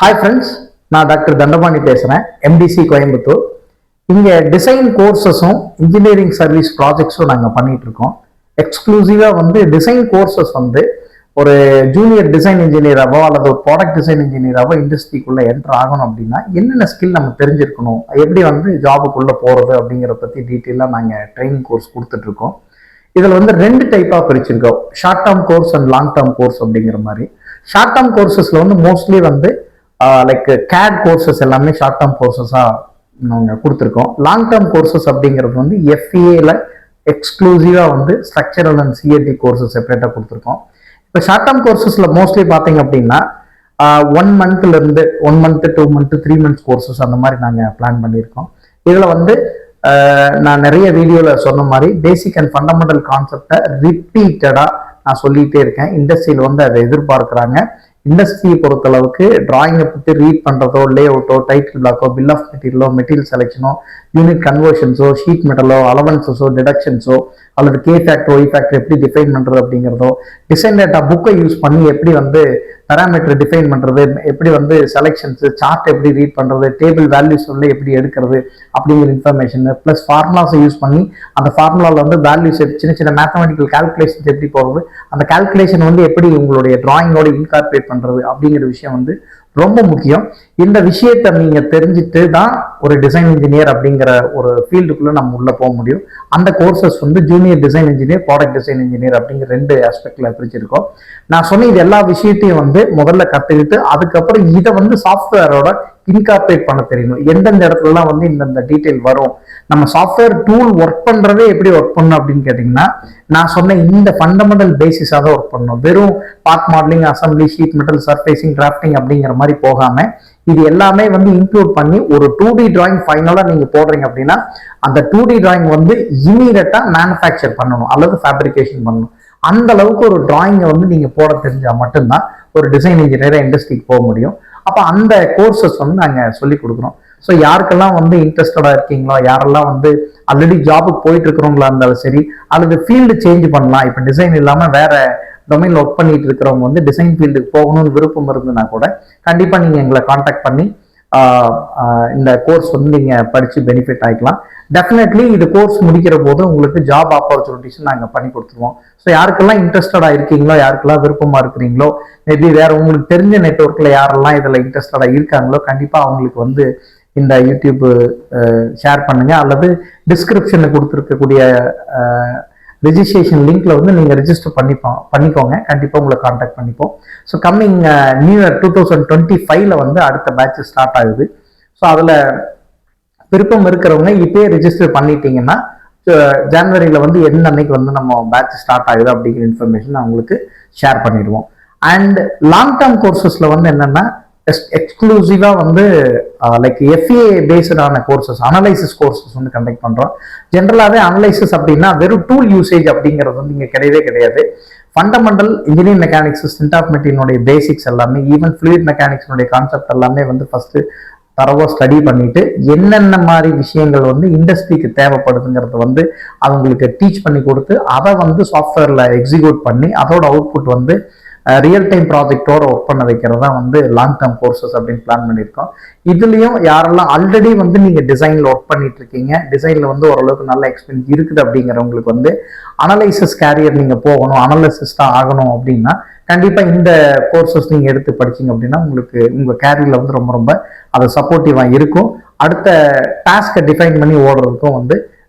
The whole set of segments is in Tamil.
Hi friends, நான் டாக்டர் தண்டபாணி பேசுகிறேன். MDC கோயம்புத்தூர். இங்கே டிசைன் கோர்சஸும் இன்ஜினியரிங் சர்வீஸ் ப்ராஜெக்ட்ஸும் நாங்கள் பண்ணிட்டு இருக்கோம். எக்ஸ்க்ளூசிவாக டிசைன் கோர்சஸ் ஒரு ஜூனியர் டிசைன் இன்ஜினியராகவோ அல்லது ஒரு ப்ராடக்ட் டிசைன் இன்ஜினியராகவோ இண்டஸ்ட்ரிக்குள்ளே என்டர் ஆகணும் அப்படின்னா என்னென்ன ஸ்கில் நம்ம தெரிஞ்சிருக்கணும், எப்படி ஜாபுக்குள்ளே போகிறது அப்படிங்கிற பற்றி டீட்டெயிலாக நாங்கள் ட்ரைனிங் கோர்ஸ் கொடுத்துட்ருக்கோம். இதில் ரெண்டு டைப்பாக பிரிச்சிருக்கோம், short term course and long term course அப்படிங்கிற மாதிரி. ஷார்ட் டேர்ம் கோர்சஸில் மோஸ்ட்லி லைக் கேட் கோர்சஸ் எல்லாமே ஷார்ட் டேர்ம் கோர்சஸாக நாங்கள் கொடுத்துருக்கோம். லாங் டேர்ம் கோர்சஸ் அப்படிங்கிறது FEAல எக்ஸ்க்ளூசிவாக ஸ்ட்ரக்சரல் அண்ட் CFD கோர்சஸ் செப்பரேட்டாக கொடுத்துருக்கோம். இப்போ ஷார்ட் டேர்ம் கோர்சஸில் மோஸ்ட்லி பார்த்தீங்க அப்படின்னா 1 மந்த்லேருந்து 1 மந்த் 2 மந்த் 3 மந்த்ஸ் கோர்சஸ் அந்த மாதிரி நாங்கள் பிளான் பண்ணியிருக்கோம். இதில் நான் நிறைய வீடியோவில் சொன்ன மாதிரி பேசிக் அண்ட் ஃபண்டமெண்டல் கான்செப்டை ரிப்பீட்டடாக நான் சொல்லிகிட்டே இருக்கேன். இண்டஸ்ட்ரியில் அதை எதிர்பார்க்குறாங்க. இண்டஸ்ட்ரியை பொறுத்தளவுக்கு டிராயிங்கை பற்றி ரீட் பண்ணுறதோ, லே அவுட்டோ, டைட்டில் பிளாக்கோ, பில் ஆஃப் மெட்டீரியலோ, மெட்டீரியல் செலெக்ஷனோ, யூனிட் கன்வர்ஷன்ஸோ, ஷீட் மெட்டலோ, அலவன்சஸோ, டிடக்ஷன்ஸோ அல்லது கே ஃபேக்டர் ஒய் ஃபேக்டர் எப்படி டிஃபைன் பண்ணுறது அப்படிங்கிறதோ, டிசைன் டேட்டா புக்கை யூஸ் பண்ணி எப்படி பேராமீட்டர் டிஃபைன் பண்ணுறது, எப்படி செலெக்ஷன்ஸு, சார்ட் எப்படி ரீட் பண்ணுறது, டேபிள் வேல்யூஸ் எப்படி எடுக்கிறது அப்படிங்கிற இன்ஃபர்மேஷன், ப்ளஸ் ஃபார்முலாஸை யூஸ் பண்ணி அந்த ஃபார்முலாவில் வேல்யூஸ் சின்ன சின்ன மேத்தமெட்டிக்கல் கால்குலேஷன்ஸ் எப்படி போகிறது, அந்த கால்குலேஷன் எப்படி உங்களுடைய டிராயிங்கோட இன்கார்பரேட் பண்ணுறது அப்படிங்கிற விஷயம் ரொம்ப முக்கியம். இந்த விஷயத்தை நீங்க தெரிஞ்சுட்டு தான் ஒரு டிசைன் இன்ஜினியர் அப்படிங்கிற ஒரு ஃபீல்டுக்குள்ள நம்ம உள்ள போக முடியும். அந்த courses junior design engineer, product design engineer அப்படிங்கிற 2 ஆஸ்பெக்ட்ல பிரிச்சிருக்கோம். நான் சொன்ன இது எல்லா விஷயத்தையும் முதல்ல கத்துக்கிட்டு அதுக்கப்புறம் இதை சாஃப்ட்வேரோட இன்கார்பரேட் பண்ண தெரியணும். எந்தெந்த இடத்துலலாம் இந்த டீட்டெயில் வரும், நம்ம சாஃப்ட்வேர் டூல் ஒர்க் பண்றதே எப்படி ஒர்க் பண்ணணும் அப்படின்னு கேட்டீங்கன்னா, நான் சொன்ன இந்த ஃபண்டமெண்டல் பேசிஸாக தான் ஒர்க் பண்ணணும். வெறும் part modelling, assembly, sheet metal, surfacing, drafting அப்படிங்கிற மாதிரி போகாம இது எல்லாமே இன்க்ளூட் பண்ணி ஒரு 2D டிராயிங் ஃபைனலா நீங்க போடுறீங்க அப்படின்னா அந்த 2D டிராயிங் இமீடியட்டா மேனுஃபேக்சர் பண்ணணும் அல்லது ஃபேப்ரிகேஷன் பண்ணணும். அந்த அளவுக்கு ஒரு டிராயிங்கை நீங்க போட தெரிஞ்சா மட்டும்தான் ஒரு டிசைன் இன்ஜினியரா இண்டஸ்ட்ரிக்கு போக முடியும். அப்போ அந்த கோர்சஸ் நாங்கள் சொல்லி கொடுக்குறோம். ஸோ யாருக்கெல்லாம் இன்ட்ரெஸ்டடாக இருக்கீங்களோ, யாரெல்லாம் ஆல்ரெடி ஜாபுக்கு போயிட்டு இருக்கிறவங்களா இருந்தாலும் சரி, அல்லது ஃபீல்டு சேஞ்ச் பண்ணலாம், இப்போ டிசைன் இல்லாமல் வேற டொமைனில் ஒர்க் பண்ணிட்டு இருக்கிறவங்க டிசைன் ஃபீல்டுக்கு போகணும்னு விருப்பம் இருந்ததுன்னா கூட கண்டிப்பாக நீங்கள் எங்களை காண்டாக்ட் பண்ணி இந்த கோர்ஸ் நீங்கள் படித்து பெனிஃபிட் ஆகிக்கலாம். டெஃபினெட்லி இது கோர்ஸ் முடிக்கிற போது உங்களுக்கு ஜாப் ஆப்பர்ச்சுனிட்டிஸ் நாங்கள் பண்ணி கொடுத்துருவோம். ஸோ யாருக்கெல்லாம் இன்ட்ரெஸ்டடாக இருக்கீங்களோ, யாருக்கெல்லாம் விருப்பமாக இருக்கிறீங்களோ, மேபி வேற உங்களுக்கு தெரிஞ்ச நெட்வொர்க்கில் யாரெல்லாம் இதில் இன்ட்ரெஸ்டடாக இருக்காங்களோ கண்டிப்பாக அவங்களுக்கு இந்த யூடியூப் ஷேர் பண்ணுங்க, அல்லது டிஸ்கிரிப்ஷனில் கொடுத்துருக்கக்கூடிய ரெஜிஸ்ட்ரேஷன் லிங்க்ல நீங்கள் ரெஜிஸ்டர் பண்ணிக்கோங்க. கண்டிப்பாக உங்களை கான்டாக்ட் பண்ணிப்போம். ஸோ கம்மிங் நியூ இயர் 2025ல அடுத்த பேட்ச் ஸ்டார்ட் ஆகுது. ஸோ அதில் விருப்பம் இருக்கிறவங்க இப்பயே ரெஜிஸ்டர் பண்ணிட்டீங்கன்னா ஜனவரியில் எந்த அன்னைக்கு நம்ம பேட்ச் ஸ்டார்ட் ஆகுது அப்படிங்கிற இன்ஃபர்மேஷன் அவங்களுக்கு ஷேர் பண்ணிடுவோம். அண்ட் லாங் டேர்ம் கோர்சஸ்ல என்னன்னா எக்ஸ்க்ளூசிவா லைக் FEA பேஸ்டான கோர்சஸ், அனலைசிஸ் கோர்சஸ் கண்டக்ட் பண்றோம். ஜென்ரலாவே அனலைசிஸ் அப்படின்னா வெறும் டூல் யூசேஜ் அப்படிங்கிறது இங்க கிடையவே கிடையாது. Fundamental engineering mechanics, system of மெட்டீரியலுடைய பேசிக்ஸ் எல்லாமே, ஈவன் ஃப்ளூயிட் மெக்கானிக்ஸினுடைய கான்செப்ட் எல்லாமே ஃபர்ஸ்ட் தரவா ஸ்டடி பண்ணிட்டு என்னென்ன மாதிரி விஷயங்கள் இண்டஸ்ட்ரிக்கு தேவைப்படுதுங்கிறது அவங்களுக்கு டீச் பண்ணி கொடுத்து அதை சாஃப்ட்வேர்ல எக்ஸிக்யூட் பண்ணி அதோட அவுட்புட் ரியல் டைம் ப்ராஜெக்டோட ஒர்க் பண்ண வைக்கிறதா லாங் டேர்ம் கோர்சஸ் அப்படின்னு பிளான் பண்ணியிருக்கோம். இதுலயும் யாரெல்லாம் ஆல்ரெடி நீங்க டிசைன்ல ஒர்க் பண்ணிட்டு இருக்கீங்க, டிசைன்ல ஓரளவுக்கு நல்ல எக்ஸ்பீரியன்ஸ் இருக்குது அப்படிங்கிறவங்களுக்கு அனலைசிஸ் கேரியர் நீங்க போகணும், அனலிசிஸ்டா ஆகணும் அப்படின்னா கண்டிப்பா இந்த கோர்சஸ் நீங்க எடுத்து படிச்சீங்க அப்படின்னா உங்களுக்கு உங்க கேரியர்ல ரொம்ப ரொம்ப அது சப்போர்ட்டிவா இருக்கும். அடுத்த டாஸ்கை டிஃபைன் பண்ணி ஓடுறதுக்கும்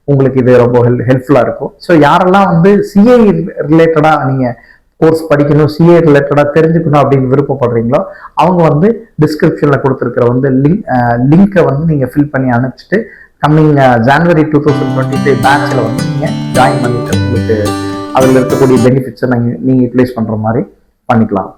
உங்களுக்கு இது ரொம்ப ஹெல்ப்ஃபுல்லா இருக்கும். ஸோ யாரெல்லாம் CA ரிலேட்டடா நீங்க கோர்ஸ் படிக்கணும், CA ரிலேட்டடா தெரிஞ்சுக்கணும் அப்படின்னு விருப்பப்படுறீங்களோ அவங்க டிஸ்கிரிப்ஷன்ல கொடுத்துருக்கிற லிங்கை நீங்க ஃபில் பண்ணி அனுப்பிச்சிட்டு கம்மிங் ஜனவரி 2025 பேட்ச்ல நீங்க ஜாயின் பண்ணிட்டு உங்களுக்கு அதில் இருக்கக்கூடிய பெனிஃபிட்ஸை நீங்க யூட்டிலைஸ் பண்ற மாதிரி பண்ணிக்கலாம்.